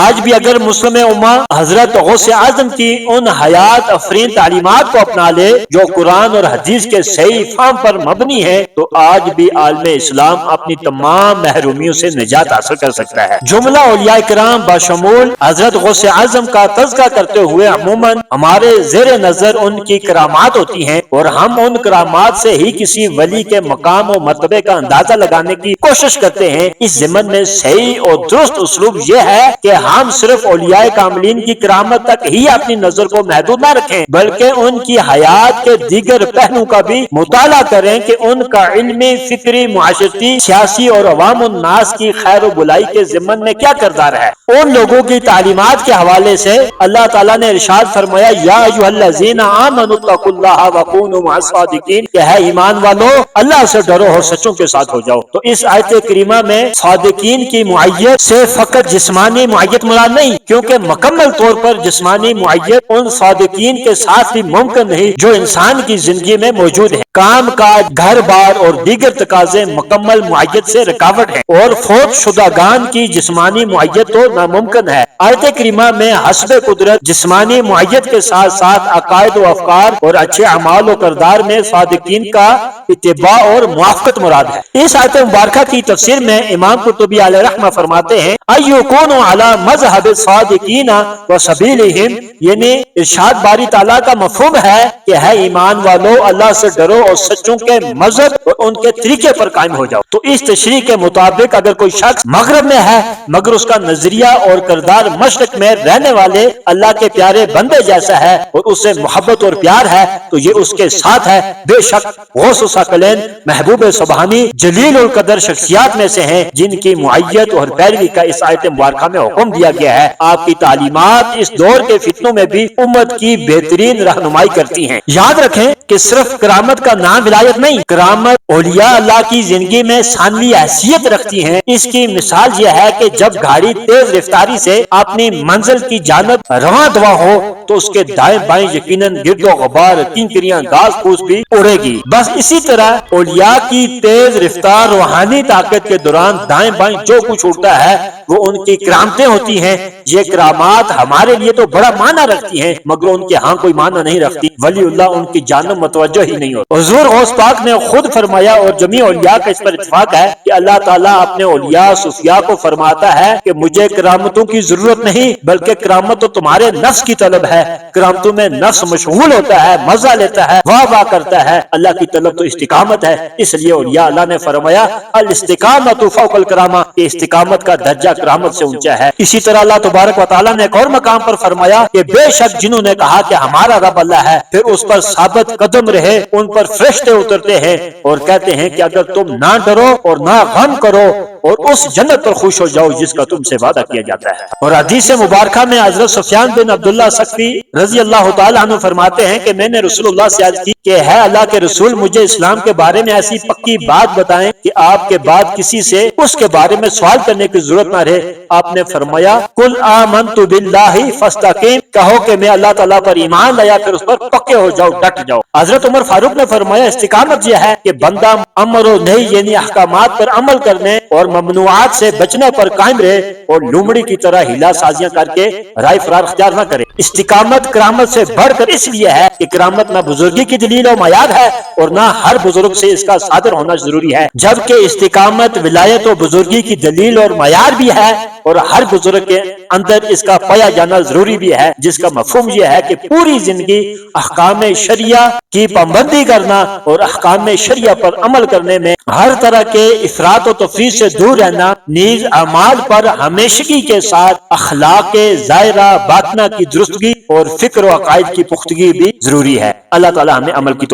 آج بھی اگر مسلم امہ حضرت غوث اعظم کی ان حیات افرین تعلیمات کو اپنا لے جو قرآن اور حدیث کے صحیح فہم پر مبنی ہے تو آج بھی عالم اسلام اپنی تمام محرومیوں سے نجات حاصل کر سکتا ہے۔ جملہ اولیاء کرام بشمول حضرت غوث اعظم کا تذکرہ کرتے ہوئے عموماً ہمارے زیر نظر ان کی کرامات ہوتی ہیں اور ہم ان کرامات سے ہی کسی ولی کے مقام و مرتبے کا اندازہ لگانے کی کوشش کرتے ہیں۔ اس ضمن میں صحیح اور درست اسلوب یہ ہے کہ ہم صرف اولیاء کاملین کی کرامت تک ہی اپنی نظر کو محدود نہ رکھیں بلکہ ان کی حیات کے دیگر پہلو کا بھی مطالعہ کریں کہ ان کا علمی، فکری، معاشرتی، سیاسی اور عوام الناس کی خیر و بلائی کے ضمن میں کیا کردار ہے۔ ان لوگوں کی تعلیمات کے حوالے سے اللہ تعالیٰ نے ارشاد فرمایا یا ایھا الذین آمنوا اتقوا اللہ وکونوا مع الصادقین کہ ہے ایمان والو اللہ سے ڈرو اور سچوں کے ساتھ ہو جاؤ۔ تو اس آیت کریمہ میں صادقین کی معیت سے فقط جسمانی معیت مراد نہیں کیونکہ مکمل طور پر جسمانی معیت ان صادقین کے ساتھ بھی ممکن نہیں جو انسان کی زندگی میں موجود ہیں۔ کام کاج، گھر بار اور دیگر تقاضے مکمل معیت سے رکاوٹ ہیں اور فوت شدگان کی جسمانی معیت تو ناممکن ہے۔ آیت کریمہ میں حسب قدرت جسمانی معیت کے ساتھ ساتھ عقائد و افکار اور اچھے اعمال و کردار میں صادقین کا اتباع اور موافقت مراد ہے۔ اس آیت مبارکہ کی تفسیر میں امام قرطبی علیہ رحمہ فرماتے ہیں ایکون علی مذہب الصادقین وسبیلہم، یعنی ارشاد باری تعالیٰ کا مفہوم ہے کہ ہے ایمان والو اللہ سے ڈرو اور سچوں کے مذہب اور ان کے طریقے پر قائم ہو جاؤ۔ تو اس تشریح کے مطابق اگر کوئی شخص مغرب میں ہے مگر اس کا نظریہ اور کردار مشرق میں رہنے والے اللہ کے پیارے بندے جیسا ہے اور اس سے محبت اور پیار ہے تو یہ اس کے ساتھ ہے۔ بے شک غوث الثقلین محبوب سبحانی جلیل القدر شخصیات میں سے ہیں جن کی معیت اور پیروی کا اس آیت مبارکہ میں حکم دیا گیا ہے۔ آپ کی تعلیمات اس دور کے فتنوں میں بھی امت کی بہترین رہنمائی کرتی ہیں۔ یاد رکھیں کہ صرف کرامت کا نام ولایت نہیں، کرامت اولیاء اللہ کی زندگی میں ثانوی حیثیت رکھتی ہیں۔ اس کی مثال یہ ہے کہ جب گاڑی تیز رفتاری سے اپنی منزل کی جانب رواں دواں ہو تو اس کے دائیں بائیں یقیناً گرد و غبار، کنکریاں، گھاس پھوس بھی اڑے گی۔ بس اسی طرح اولیاء کی تیز رفتار روحانی طاقت کے دوران دائیں بائیں جو کچھ اڑتا ہے وہ ان کی کرامتیں ہوتی ہیں۔ یہ کرامات ہمارے لیے تو بڑا معنی رکھتی ہیں مگر ان کے ہاں کوئی معنی نہیں رکھتی۔ ولی اللہ ان کی جانب متوجہ ہی نہیں ہوتا۔ حضور غوث پاک نے خود فرمایا اور جمیع اولیاء کا اس پر اتفاق ہے کہ اللہ تعالیٰ اپنے اولیاء صوفیاء کو فرماتا ہے کہ مجھے کرامتوں کی ضرورت نہیں بلکہ کرامت تو تمہارے نفس کی طلب ہے۔ کرامتوں میں نفس مشغول ہوتا ہے، مزہ لیتا ہے، واہ واہ کرتا ہے، اللہ کی طلب تو استقامت ہے۔ اس لیے اولیاء اللہ نے فرمایا الاستقامت فوق الکرامہ، کہ استقامت کا درجہ کرامت سے اونچا ہے۔ اسی طرح اللہ تبارک و تعالیٰ نے ایک اور مقام پر فرمایا کہ بے شک جنہوں نے کہا کہ ہمارا رب اللہ ہے پھر اس پر ثابت قدم رہے ان پر فرشتے اترتے ہیں اور کہتے ہیں کہ اگر تم نہ ڈرو اور نہ غم کرو اور اس جنت پر خوش ہو جاؤ جس کا تم سے وعدہ کیا جاتا ہے۔ اور حدیث مبارکہ میں حضرت سفیان بن عبداللہ ثقفی رضی اللہ تعالیٰ عنہ فرماتے ہیں کہ میں نے رسول اللہ سے عرض کی کہ ہے اللہ کے رسول مجھے اسلام کے بارے میں ایسی پکی بات بتائیں کہ آپ کے بعد کسی سے اس کے بارے میں سوال کرنے کی ضرورت نہ رہے۔ آپ نے فرمایا قل آمنت باللہ فاستقم، کہو کہ میں اللہ تعالیٰ پر ایمان لایا پھر اس پر پکے ہو جاؤ، ڈٹ جاؤ۔ حضرت عمر فاروق نے فرمایا استقامت یہ ہے کہ بندہ امر و نہی یعنی احکامات پر عمل کرنے اور ممنوعات سے بچنے پر قائم رہے اور لومڑی کی طرح ہلا سازیاں کر کے رائے فرار اختیار نہ کرے۔ استقامت کرامت سے بڑھ کر اس لیے ہے کہ کرامت نہ بزرگی کی دلیل و معیار ہے اور نہ ہر بزرگ سے اس کا صادر ہونا ضروری ہے، جبکہ استقامت ولایت و بزرگی کی دلیل اور معیار بھی ہے اور ہر بزرگ کے اندر اس کا پایا جانا ضروری بھی ہے، جس کا مفہوم یہ ہے کہ پوری زندگی احکام شریعہ کی پابندی کرنا اور احکام شریعہ پر عمل کرنے میں ہر طرح کے افراط و تفریط سے دور رہنا، نیز اعمال پر ہمیشگی کے ساتھ اخلاق ظاہرہ باطنہ کی درستگی اور فکر و عقائد کی پختگی بھی ضروری ہے۔ اللہ تعالی ہمیں عمل کی توفیق